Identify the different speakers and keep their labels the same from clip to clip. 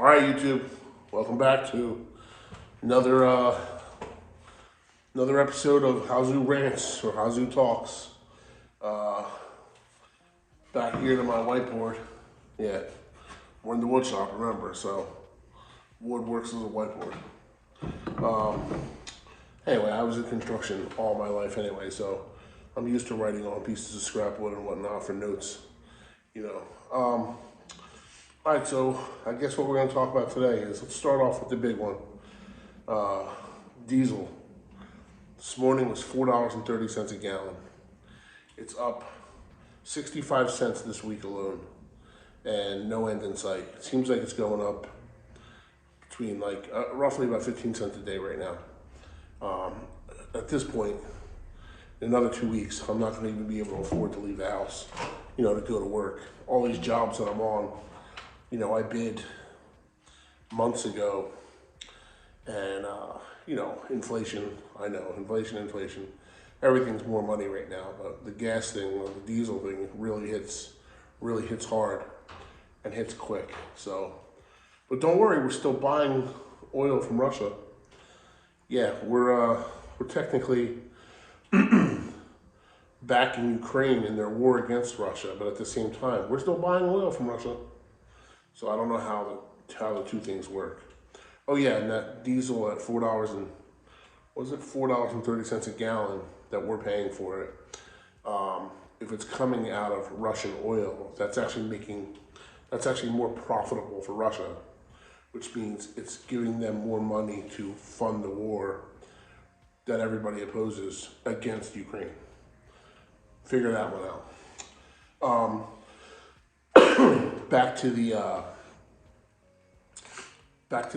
Speaker 1: All right, YouTube. Welcome back to another another episode of Hazoo Rants or Hazoo Talks. Uh, Back here to my whiteboard. Yeah, we're in the wood shop. Remember, so wood works as a whiteboard. Anyway, I was in construction all my life anyway, so I'm used to writing on pieces of scrap wood and whatnot for notes. You know. All right, so I guess what we're going to talk about today is let's start off with the big one. Diesel. This morning was $4.30 a gallon. It's up 65 cents this week alone, and no end in sight. It seems like it's going up between roughly about 15 cents a day right now. At this point, in another 2 weeks, I'm not going to even be able to afford to leave the house, to go to work. All these jobs that I'm on, I bid months ago, and inflation. I know inflation. Everything's more money right now, but the gas thing, or the diesel thing, really hits hard and hits quick. So, but don't worry, we're still buying oil from Russia. Yeah, we're technically backing Ukraine in their war against Russia, but at the same time, we're still buying oil from Russia. So I don't know how the two things work. Oh yeah, and that diesel at $4.30 a gallon that we're paying for it. If it's coming out of Russian oil, that's actually more profitable for Russia, which means it's giving them more money to fund the war that everybody opposes against Ukraine. Figure that one out. Back to the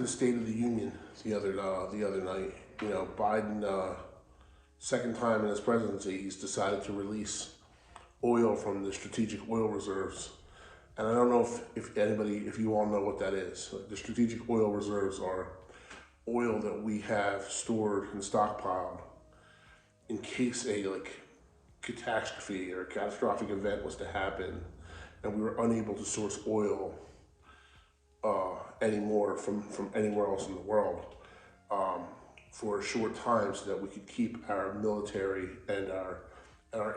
Speaker 1: State of the Union the other night. Biden, second time in his presidency, he's decided to release oil from the strategic oil reserves. And I don't know if you all know what that is. The strategic oil reserves are oil that we have stored and stockpiled in case a catastrophe or a catastrophic event was to happen and we were unable to source oil anymore from anywhere else in the world for a short time, so that we could keep our military and our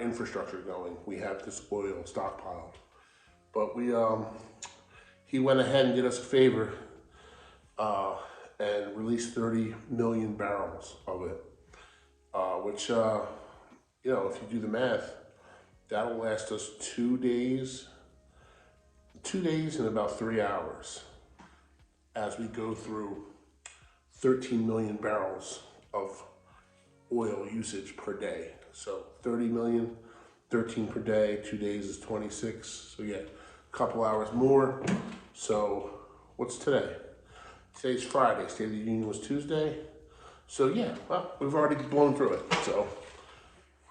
Speaker 1: infrastructure going. We have this oil stockpiled, but he went ahead and did us a favor and released 30 million barrels of it, which if you do the math, that'll last us 2 days. 2 days and about 3 hours as we go through 13 million barrels of oil usage per day. So 30 million, 13 per day, 2 days is 26. So yeah, a couple hours more. So what's today? Today's Friday. State of the Union was Tuesday. So yeah, well, we've already blown through it. So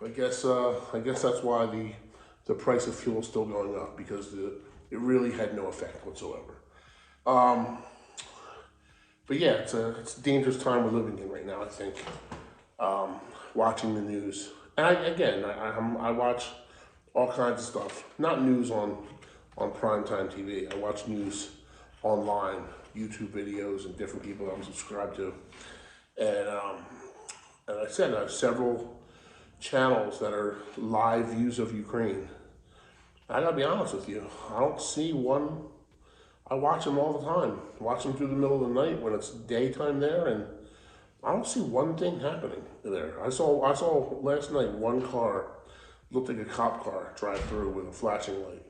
Speaker 1: I guess that's why the price of fuel is still going up, because it really had no effect whatsoever. But yeah, it's a dangerous time we're living in right now, I think. Watching the news. And I watch all kinds of stuff. Not news on primetime TV. I watch news online, YouTube videos, and different people I'm subscribed to. And I said I have several channels that are live views of Ukraine. I gotta be honest with you, I don't see one. I watch them all the time. Watch them through the middle of the night when it's daytime there, and I don't see one thing happening there. I saw last night one car, looked like a cop car, drive through with a flashing light,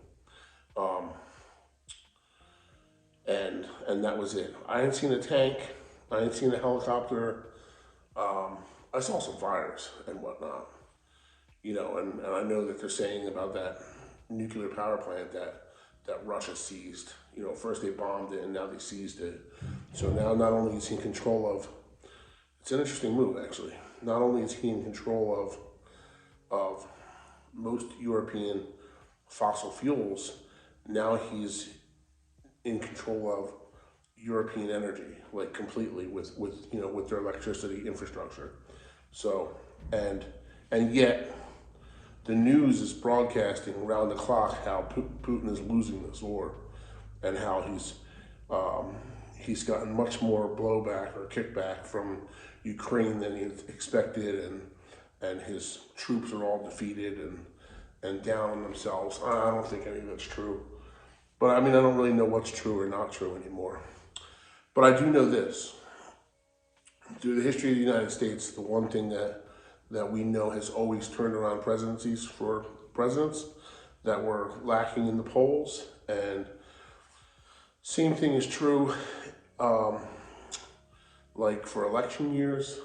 Speaker 1: and that was it. I ain't seen a tank. I ain't seen a helicopter. I saw some fires and whatnot, and I know that they're saying about that nuclear power plant that Russia seized. First they bombed it and now they seized it. So now not only is he in control of, it's an interesting move actually, not only is he in control of most European fossil fuels, now he's in control of European energy, completely with their electricity infrastructure. So, and yet the news is broadcasting around the clock how Putin is losing this war, and how he's gotten much more blowback or kickback from Ukraine than he expected, and his troops are all defeated and down on themselves. I don't think any of that's true. But I mean, I don't really know what's true or not true anymore. But I do know this. Through the history of the United States, the one thing that we know has always turned around presidencies for presidents that were lacking in the polls. And same thing is true, like for election years.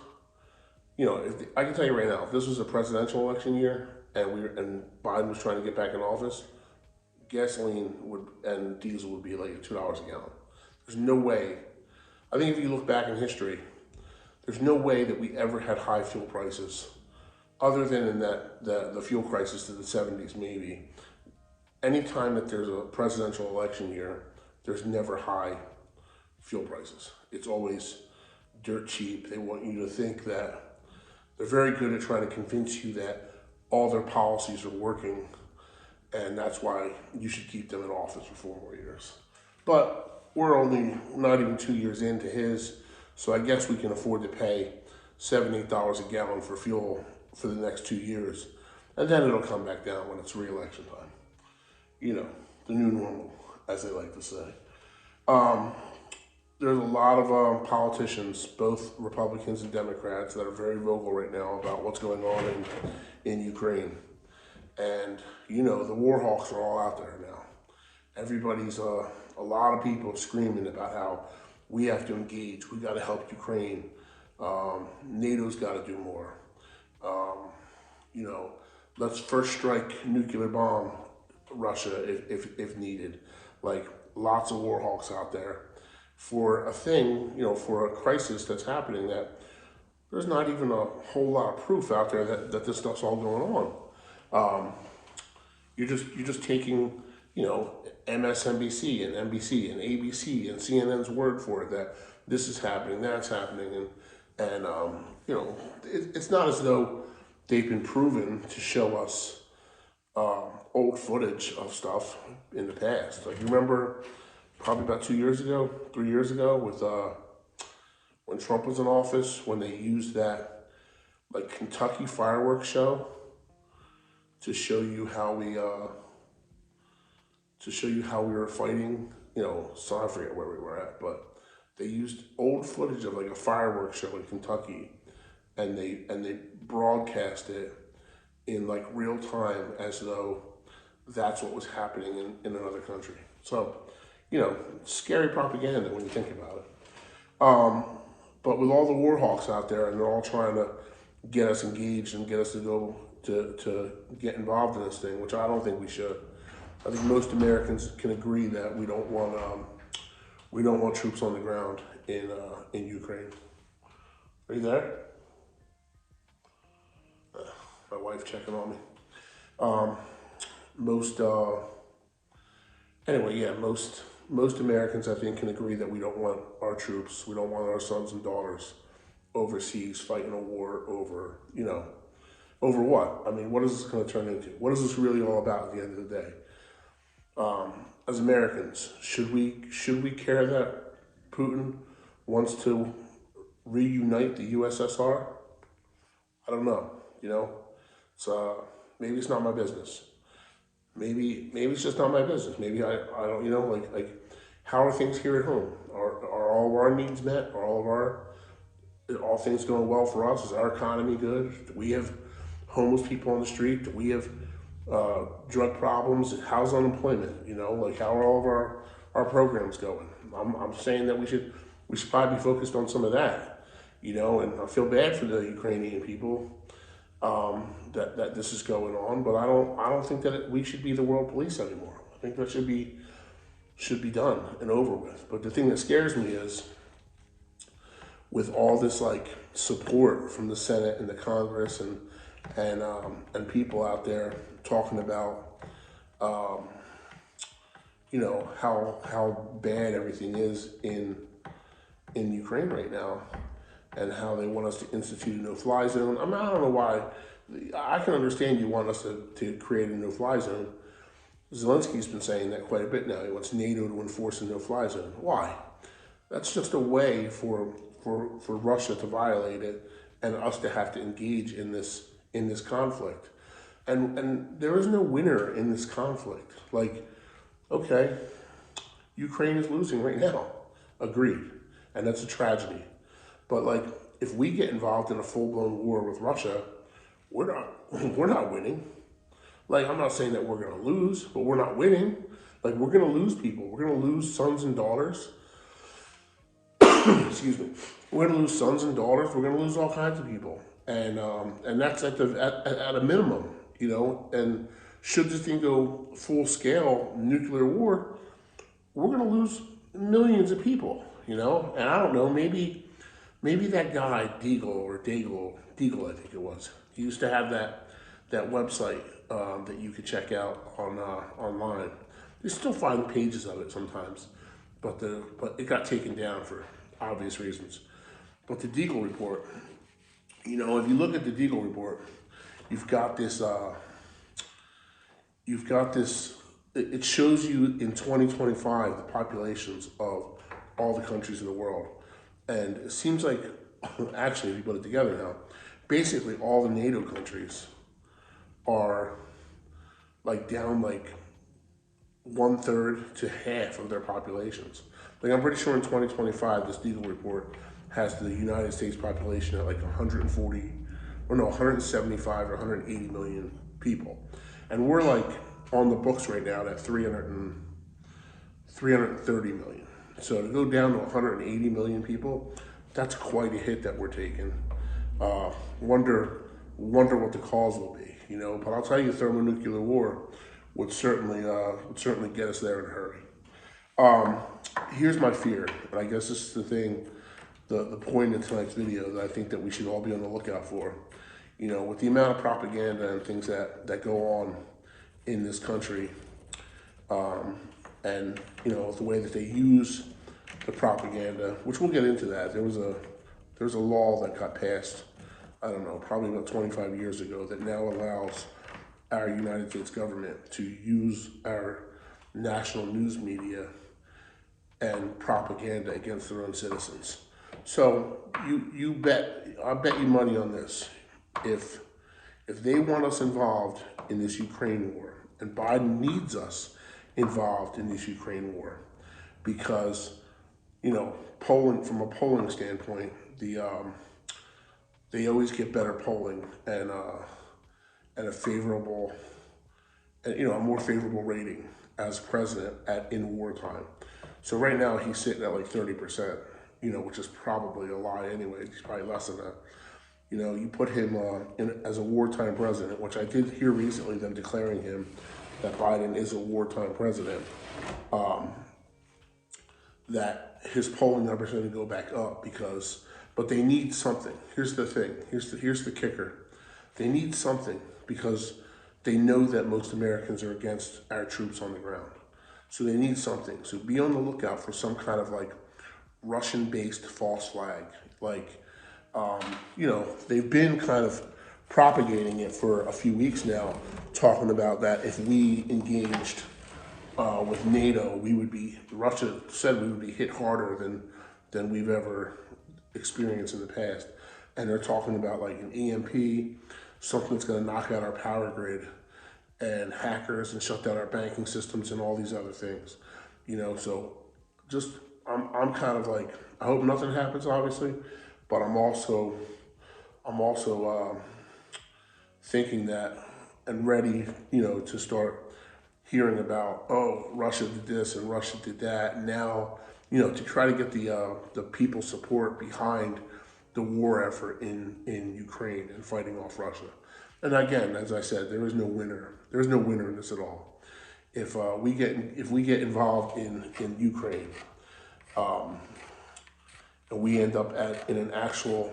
Speaker 1: You know, I can tell you right now, if this was a presidential election year and Biden was trying to get back in office, gasoline and diesel would be like $2 a gallon. There's no way. I think if you look back in history, there's no way that we ever had high fuel prices, other than in the fuel crisis of the 70s maybe. Anytime that there's a presidential election year, there's never high fuel prices. It's always dirt cheap. They want you to think that they're very good at trying to convince you that all their policies are working, and that's why you should keep them in office for 4 more years. But we're only not even 2 years into his, so I guess we can afford to pay $7, $8 a gallon for fuel for the next 2 years, and then it'll come back down when it's re-election time. You know, the new normal, as they like to say. There's a lot of politicians, both Republicans and Democrats, that are very vocal right now about what's going on in Ukraine. And, you know, the war hawks are all out there now. Everybody's, a lot of people screaming about how we have to engage, we got to help Ukraine, NATO's got to do more. You know, let's first strike nuclear bomb Russia if needed. Like, lots of war hawks out there for a thing, you know, for a crisis that's happening that there's not even a whole lot of proof out there that this stuff's all going on. You're just taking, you know, MSNBC and NBC and ABC and CNN's word for it that this is happening, that's happening, and you know, it's not as though they've been proven to show us old footage of stuff in the past. Like, you remember probably about 2 years ago, 3 years ago, with when Trump was in office, when they used that like Kentucky fireworks show to show you how we were fighting. You know, so I forget where we were at, but they used old footage of like a fireworks show in Kentucky, and they broadcast it in like real time as though that's what was happening in another country. So, you know, scary propaganda when you think about it. But with all the war hawks out there, and they're all trying to get us engaged and get us to go to get involved in this thing, which I don't think we should. I think most Americans can agree that we don't want troops on the ground in Ukraine. Are you there? My wife checking on me. Most Americans, I think, can agree that we don't want our troops, we don't want our sons and daughters overseas fighting a war over, you know, over what? I mean, what is this going to turn into? What is this really all about at the end of the day? As Americans, should we care that Putin wants to reunite the USSR? I don't know. You know, it's maybe it's not my business. Maybe it's just not my business. Maybe I don't. You know, like how are things here at home? Are all of our needs met? Are all things going well for us? Is our economy good? Do we have homeless people on the street? Do we have drug problems? How's unemployment? You know, like how are all of our programs going? I'm saying that we should probably be focused on some of that, you know, and I feel bad for the Ukrainian people that this is going on, but I don't think that we should be the world police anymore. I think that should be done and over with. But the thing that scares me is with all this like support from the Senate and the Congress and people out there talking about, you know, how bad everything is in Ukraine right now, and how they want us to institute a no-fly zone. I mean, I don't know why. I can understand you want us to create a no-fly zone. Zelensky's been saying that quite a bit now. He wants NATO to enforce a no-fly zone. Why? That's just a way for Russia to violate it and us to have to engage in this conflict. And there is no winner in this conflict. Like, okay, Ukraine is losing right now. Agreed. And that's a tragedy. But like, if we get involved in a full-blown war with Russia, we're not we're not winning. Like, I'm not saying that we're gonna lose, but we're not winning. Like, we're gonna lose people. We're gonna lose sons and daughters. Excuse me. We're gonna lose sons and daughters. We're gonna lose all kinds of people, and that's at a minimum, you know. And should this thing go full scale nuclear war, we're gonna lose millions of people, you know. And I don't know, maybe that guy Deagle, I think it was. He used to have that website that you could check out on online. You still find pages of it sometimes, but it got taken down for obvious reasons. But the Deagle report, you know, if you look at the Deagle report, you've got this. It shows you in 2025 the populations of all the countries in the world, and it seems like actually, if you put it together now, basically all the NATO countries are like down like 1/3 to half of their populations. Like, I'm pretty sure in 2025, this Deagle report has the United States population at like 140, or no, 175 or 180 million people. And we're like on the books right now at 330 million. So to go down to 180 million people, that's quite a hit that we're taking. Wonder what the cause will be, you know. But I'll tell you, thermonuclear war would certainly get us there in a hurry. Here's my fear, and I guess this is the thing, the point in tonight's video that I think that we should all be on the lookout for. You know, with the amount of propaganda and things that go on in this country, and you know the way that they use the propaganda, which we'll get into that. There was a law that got passed, I don't know, probably about 25 years ago, that now allows our United States government to use our national news media and propaganda against their own citizens. So I bet you money on this. If they want us involved in this Ukraine war, and Biden needs us involved in this Ukraine war, because, you know, from a polling standpoint, they always get better polling and a favorable, and you know, a more favorable rating as president in wartime. So right now he's sitting at like 30%, you know, which is probably a lie anyway. He's probably less than that. You know, you put him as a wartime president, which I did hear recently them declaring him that Biden is a wartime president. That his polling numbers are going to go back up but they need something. Here's the thing. Here's the kicker. They need something because they know that most Americans are against our troops on the ground. So they need something. So be on the lookout for some kind of like Russian-based false flag. Like, you know, they've been kind of propagating it for a few weeks now, talking about that if we engaged with NATO, Russia said we would be hit harder than we've ever experienced in the past. And they're talking about like an EMP, something that's going to knock out our power grid, and hackers, and shut down our banking systems and all these other things. You know, so just, I'm kind of like, I hope nothing happens, obviously, but I'm also thinking that and ready, you know, to start hearing about, oh, Russia did this and Russia did that. And now, you know, to try to get the people's support behind the war effort in Ukraine and fighting off Russia. And again, as I said, there is no winner. There is no winner in this at all. If we get involved in Ukraine, and we end up in an actual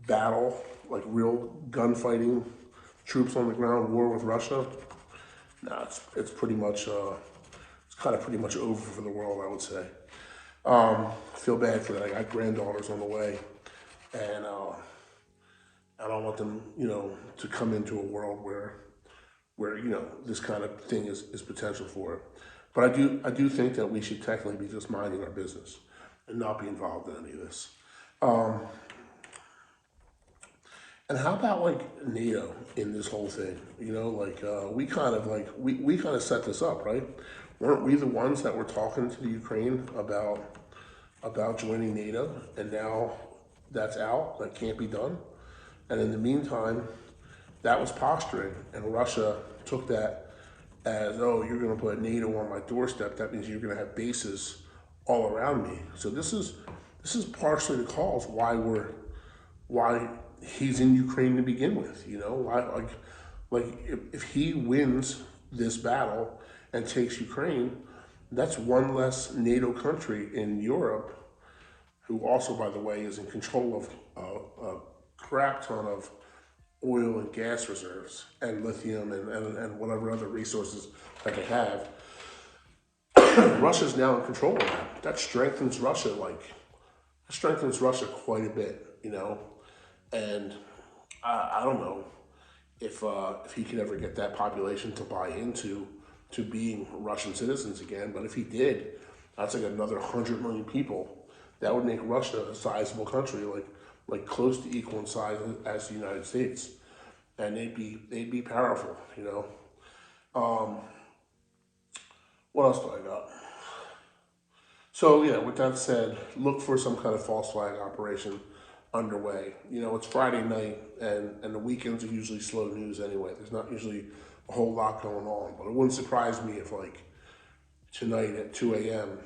Speaker 1: battle, like real gunfighting, troops on the ground, war with Russia, it's pretty much it's kind of pretty much over for the world, I would say. I feel bad for that. I got granddaughters on the way, and I don't want them, you know, to come into a world where you know this kind of thing is potential for it. But I do think that we should technically be just minding our business. and not be involved in any of this. And how about like NATO in this whole thing? You know, we kind of set this up, right? Weren't we the ones that were talking to the Ukraine about joining NATO, and now that's out, that can't be done? And in the meantime, that was posturing, and Russia took that as, oh, you're going to put NATO on my doorstep. That means you're going to have bases all around me. So this is partially the cause why he's in Ukraine to begin with. You know, why if he wins this battle and takes Ukraine, that's one less NATO country in Europe, who also, by the way, is in control of a crap ton of oil and gas reserves and lithium and whatever other resources that they have. Russia's now in control of that. That strengthens Russia quite a bit, you know. And I don't know if he could ever get that population to buy into to being Russian citizens again. But if he did, that's like another 100 million people. That would make Russia a sizable country, like close to equal in size as the United States, and they'd be powerful, you know. What else do I got? So yeah, with that said, look for some kind of false flag operation underway. You know, it's Friday night, and the weekends are usually slow news anyway. There's not usually a whole lot going on, but it wouldn't surprise me if like tonight at 2 a.m.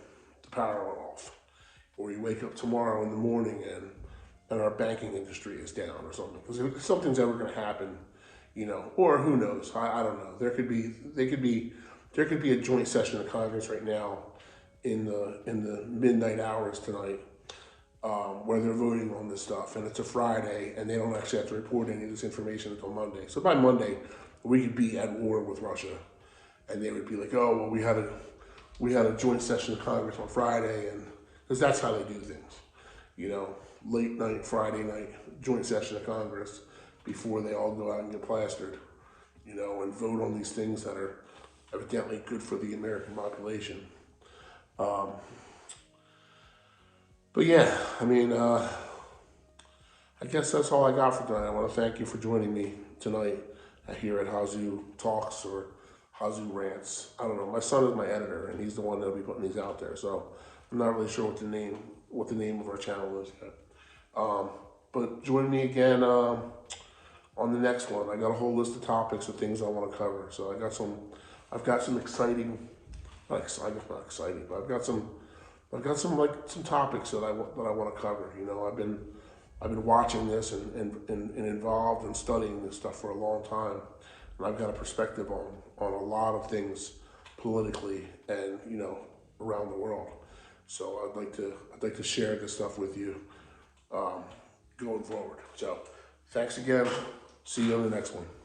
Speaker 1: the power went off, or you wake up tomorrow in the morning and our banking industry is down or something. Because if something's ever going to happen, you know, or who knows? I don't know. There could be a joint session of Congress right now in the midnight hours tonight, where they're voting on this stuff, and it's a Friday, and they don't actually have to report any of this information until Monday. So by Monday, we could be at war with Russia, and they would be like, "Oh, well, we had a joint session of Congress on Friday," and because that's how they do things, you know, late night Friday night joint session of Congress before they all go out and get plastered, you know, and vote on these things that are evidently good for the American population. But yeah, I mean, I guess that's all I got for tonight. I want to thank you for joining me tonight here at Hazu Talks or Hazu Rants. I don't know. My son is my editor, and he's the one that'll be putting these out there. So I'm not really sure what the name of our channel is yet. But join me again on the next one. I got a whole list of topics of things I want to cover. So I've got some exciting, not exciting, but I've got some topics that I want to cover. You know, I've been watching this and involved and studying this stuff for a long time, and I've got a perspective on a lot of things politically and, you know, around the world. So I'd like to share this stuff with you going forward. So thanks again. See you on the next one.